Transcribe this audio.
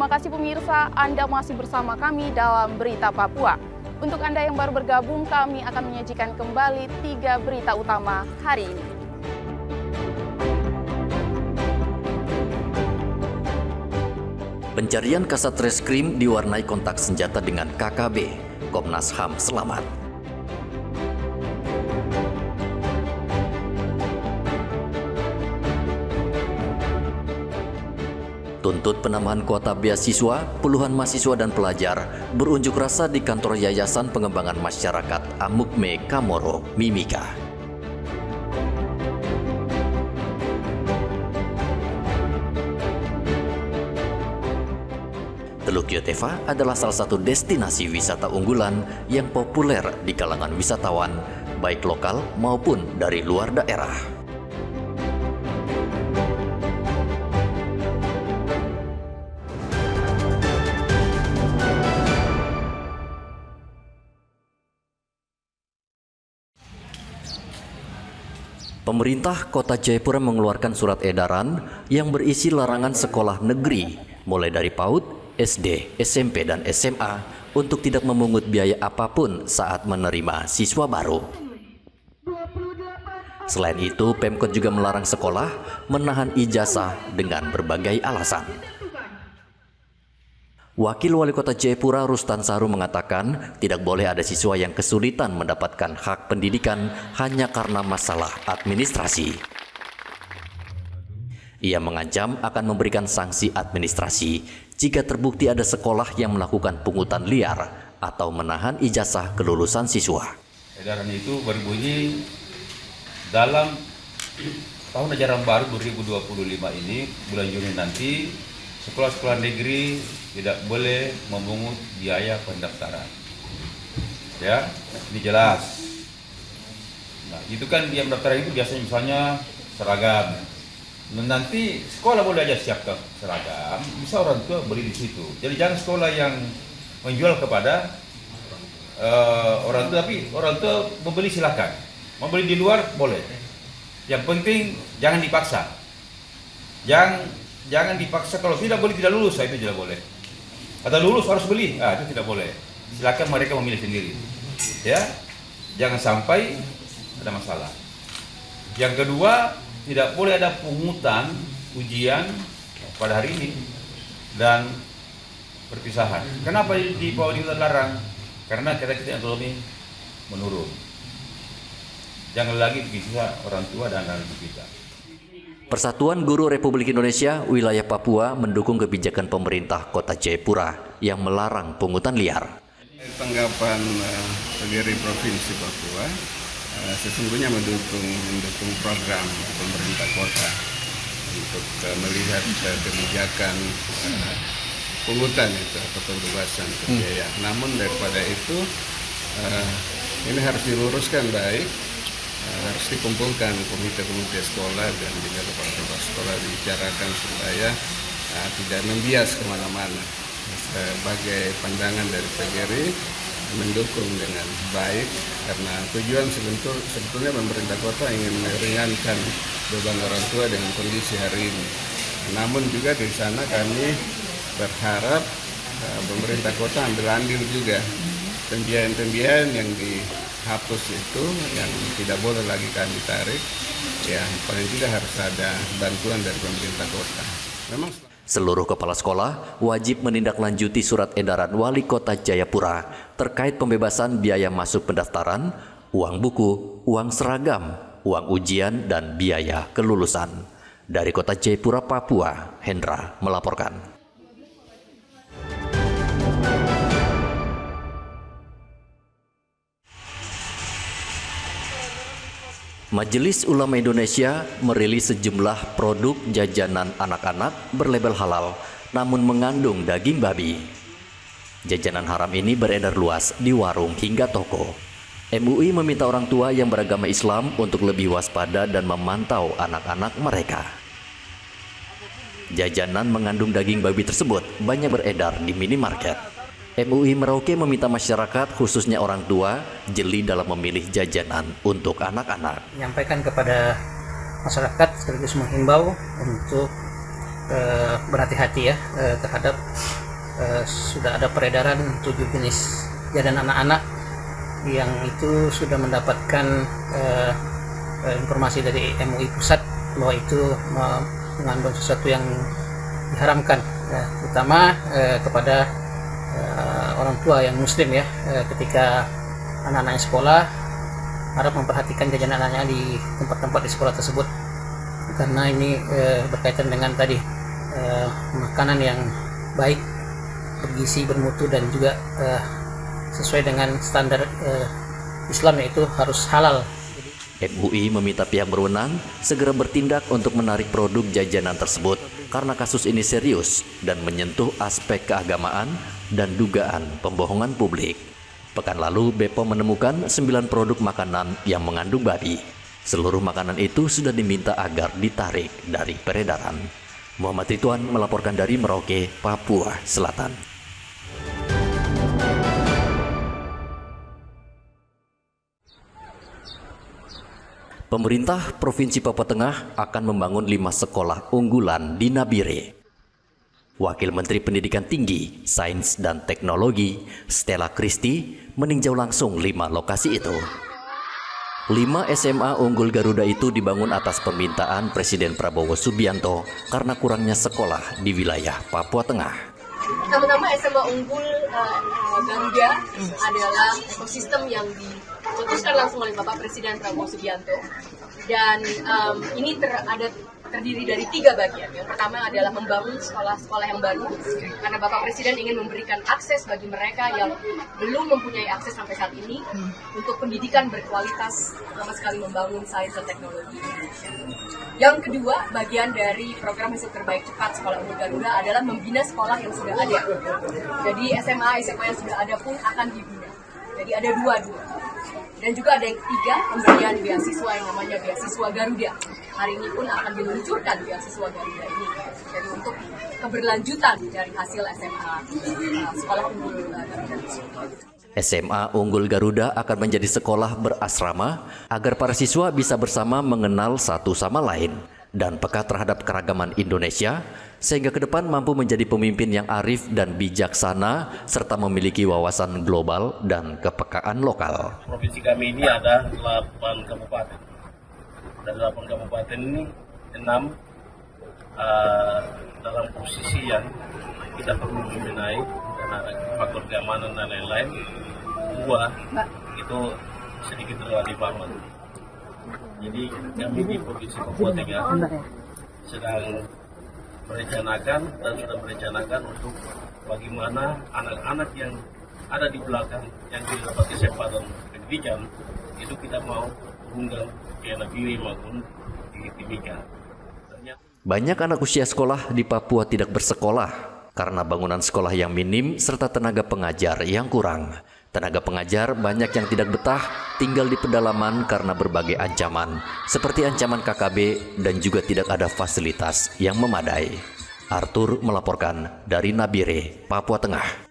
Terima kasih pemirsa, Anda masih bersama kami dalam Berita Papua. Untuk Anda yang baru bergabung, kami akan menyajikan kembali 3 berita utama hari ini. Pencarian Kasat Reskrim diwarnai kontak senjata dengan KKB. Komnas HAM selamat. Tuntut penambahan kuota beasiswa, puluhan mahasiswa dan pelajar berunjuk rasa di kantor Yayasan Pengembangan Masyarakat Amukme Kamoro, Mimika. Teluk Yotefa adalah salah satu destinasi wisata unggulan yang populer di kalangan wisatawan, baik lokal maupun dari luar daerah. Pemerintah Kota Jayapura mengeluarkan surat edaran yang berisi larangan sekolah negeri, mulai dari PAUD, SD, SMP, dan SMA untuk tidak memungut biaya apapun saat menerima siswa baru. Selain itu, Pemkot juga melarang sekolah menahan ijazah dengan berbagai alasan. Wakil Wali Kota Jayapura Rustan Saru mengatakan tidak boleh ada siswa yang kesulitan mendapatkan hak pendidikan hanya karena masalah administrasi. Ia mengancam akan memberikan sanksi administrasi jika terbukti ada sekolah yang melakukan pungutan liar atau menahan ijazah kelulusan siswa. Edaran itu berbunyi dalam tahun ajaran baru 2025 ini, bulan Juni nanti, sekolah-sekolah negeri tidak boleh memungut biaya pendaftaran. Ya, ini jelas. Nah, itu kan biaya pendaftaran itu biasanya misalnya seragam. Nanti sekolah boleh aja siapkan seragam, bisa orang tua beli di situ. Jadi jangan sekolah yang menjual kepada orang tua, tapi orang tua membeli silakan. Membeli di luar boleh. Yang penting jangan dipaksa. Jangan dipaksa, kalau tidak boleh tidak lulus, itu tidak boleh. Atau lulus harus beli, itu tidak boleh. Silakan mereka memilih sendiri. Ya, jangan sampai ada masalah. Yang kedua, tidak boleh ada pungutan ujian pada hari ini dan perpisahan. Kenapa di bawah kita larang? Karena kita ekonomi menurun. Jangan lagi bisa orang tua dan anak kita. Persatuan Guru Republik Indonesia wilayah Papua mendukung kebijakan pemerintah Kota Jayapura yang melarang pungutan liar. Tanggapan PGRI Provinsi Papua sesungguhnya mendukung program pemerintah kota untuk melihat kebijakan pungutan itu atau pembebasan biaya. Namun daripada itu ini harus diluruskan baik. Harus dikumpulkan komite-komite sekolah dan juga kepala sekolah dibicarakan supaya tidak membias kemana-mana. Sebagai pandangan dari PGRI mendukung dengan baik karena tujuan sebetulnya pemerintah kota ingin meringankan beban orang tua dengan kondisi hari ini. Namun juga di sana kami berharap pemerintah kota ambil andil juga pembiayaan-pembiayaan yang dihapus itu yang tidak boleh lagi kami tarik, ya paling tidak harus ada bantuan dari pemerintah kota. Memang seluruh kepala sekolah wajib menindaklanjuti surat edaran Wali Kota Jayapura terkait pembebasan biaya masuk pendaftaran, uang buku, uang seragam, uang ujian, dan biaya kelulusan. Dari Kota Jayapura, Papua, Hendra melaporkan. Majelis Ulama Indonesia merilis sejumlah produk jajanan anak-anak berlabel halal namun mengandung daging babi. Jajanan haram ini beredar luas di warung hingga toko. MUI meminta orang tua yang beragama Islam untuk lebih waspada dan memantau anak-anak mereka. Jajanan mengandung daging babi tersebut banyak beredar di minimarket. MUI Merauke meminta masyarakat, khususnya orang tua, jeli dalam memilih jajanan untuk anak-anak. Menyampaikan kepada masyarakat sekaligus menghimbau untuk berhati-hati ya terhadap sudah ada peredaran 7 jenis jajanan anak-anak yang itu sudah mendapatkan informasi dari MUI pusat bahwa itu mengandung sesuatu yang diharamkan, terutama kepada orang tua yang muslim ya, ketika anak-anaknya sekolah harap memperhatikan jajanan anaknya di tempat-tempat di sekolah tersebut, karena ini berkaitan dengan tadi makanan yang baik, bergizi, bermutu, dan juga sesuai dengan standar Islam, yaitu harus halal. MUI meminta pihak berwenang segera bertindak untuk menarik produk jajanan tersebut karena kasus ini serius dan menyentuh aspek keagamaan dan dugaan pembohongan publik. Pekan lalu BPOM menemukan 9 produk makanan yang mengandung babi. Seluruh makanan itu sudah diminta agar ditarik dari peredaran. Muhammad Ridwan melaporkan dari Merauke, Papua Selatan. Pemerintah Provinsi Papua Tengah akan membangun 5 sekolah unggulan di Nabire. Wakil Menteri Pendidikan Tinggi, Sains dan Teknologi, Stella Christy, meninjau langsung 5 lokasi itu. 5 SMA unggul Garuda itu dibangun atas permintaan Presiden Prabowo Subianto karena kurangnya sekolah di wilayah Papua Tengah. Pertama-tama SMA unggul Garuda adalah ekosistem yang diputuskan langsung oleh Bapak Presiden Prabowo Subianto, dan ini terdiri dari 3 bagian. Yang pertama adalah membangun sekolah-sekolah yang baru, karena Bapak Presiden ingin memberikan akses bagi mereka yang belum mempunyai akses sampai saat ini untuk pendidikan berkualitas, pertama sekali membangun sains dan teknologi. Yang kedua, bagian dari program hasil terbaik cepat Sekolah Unggul Garuda adalah membina sekolah yang sudah ada. Jadi SMA yang sudah ada pun akan dibina. Jadi ada 2. Dan juga ada yang ketiga, pemberian beasiswa yang namanya beasiswa Garuda. Hari ini pun akan diluncurkan beasiswa Garuda ini. Jadi untuk keberlanjutan dari hasil SMA Sekolah Unggul Garuda. SMA Unggul Garuda akan menjadi sekolah berasrama agar para siswa bisa bersama mengenal satu sama lain dan peka terhadap keragaman Indonesia, sehingga ke depan mampu menjadi pemimpin yang arif dan bijaksana serta memiliki wawasan global dan kepekaan lokal. Provinsi kami ini ada 8 kabupaten. Dari 8 kabupaten ini 6 dalam posisi yang kita perlu membenahi karena ada faktor keamanan dan lain-lain. 2 itu sedikit relatif aman. Jadi kami di Provinsi Papua Tengah sedang merencanakan dan sudah merencanakan untuk bagaimana anak-anak yang ada di belakang yang tidak dapat kesempatan pendidikan itu kita mau turunkan ke Nabire maupun di Timika. Banyak anak usia sekolah di Papua tidak bersekolah karena bangunan sekolah yang minim serta tenaga pengajar yang kurang. Tenaga pengajar banyak yang tidak betah tinggal di pedalaman karena berbagai ancaman, seperti ancaman KKB dan juga tidak ada fasilitas yang memadai. Arthur melaporkan dari Nabire, Papua Tengah.